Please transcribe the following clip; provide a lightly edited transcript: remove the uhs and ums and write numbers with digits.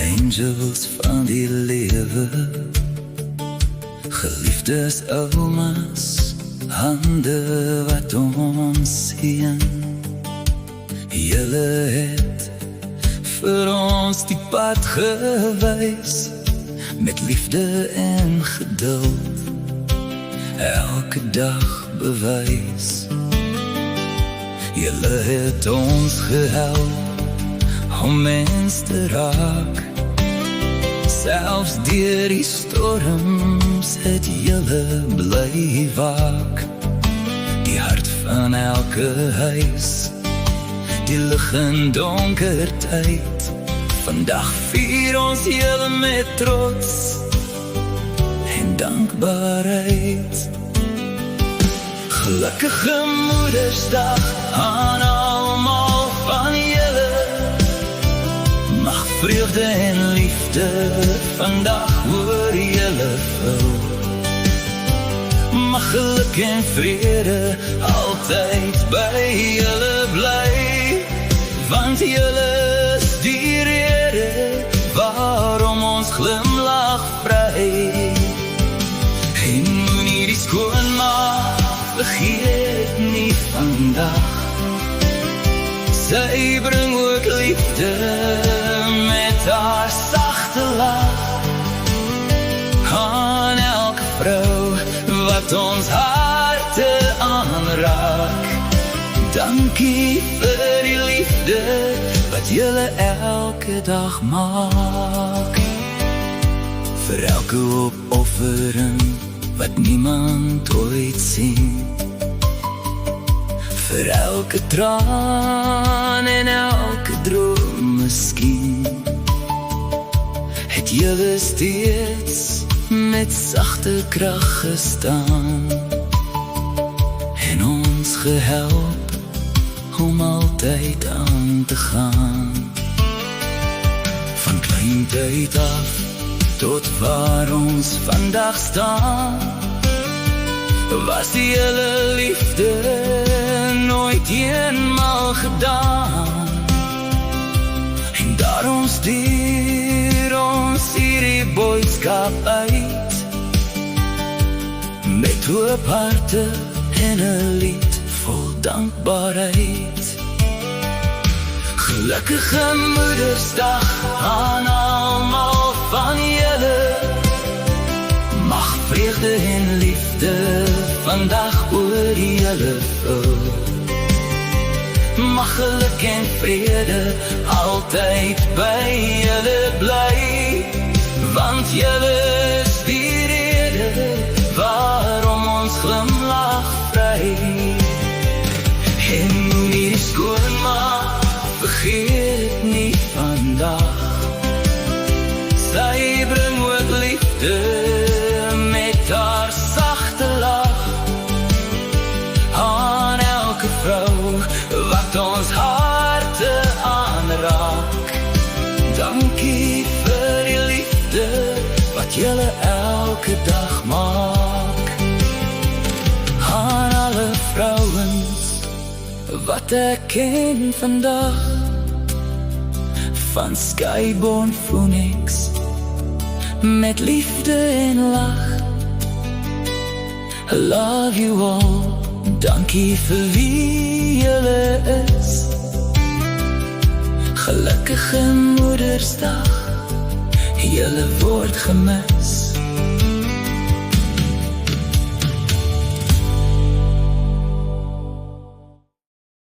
Angels van die lewe, geliefdes oumas, hande wat ons sien. Julle het vir ons die pad gewys, met liefde en geduld, elke dag bewys. Julle het ons gehelp om mens te raak, selfs deur die storms het julle bly waak. Die hart van elke huis, die lig in donker tyd. Vandag vier ons julle met trots en dankbaarheid. Gelukkige Moedersdag aan almal van julle. Mag vreugde en liefde vandag oor julle vul. Mag geluk en vrede altyd by julle bly, want julle is die rede waarom ons glimlag vry. En moenie die skoonmaak vergeet nie vandag, sy bring ook liefde met haar sagte lach aan elke vrou wat ons harte aanraak. Dankie vir die liefde wat julle elke dag maak, vir elke opoffering wat niemand ooit sien, vir elke traan en elke droom miskien, het julle steeds met sagte krag gestaan en ons gehelp om altyd aan te gaan. Van klein tyd af tot waar ons vandag staan, was die julle liefde nooit eenmaal gedaan. En daarom stuur ons hierdie boodskap uit, met hoop harte en 'n lied vol dankbaarheid. Gelukkige Moedersdag aan almal van julle. Mag vreugde en liefde vandag oor julle vul. Mag geluk en vrede altyd by julle bly, want julle is die rede waarom ons glimlag vry. En moenie die skoonmaak vergeet nie vandag, sy bring ook liefde met haar sagte lach aan elke vrou wat ons harte aanraak. Dankie vir die liefde wat julle elke dag maak, aan alle vrouens wat ek ken vandag, van Skyborn Phoenix, met liefde en lach. I love you all, dankie vir wie julle is. Gelukkige Moedersdag, julle word gemis.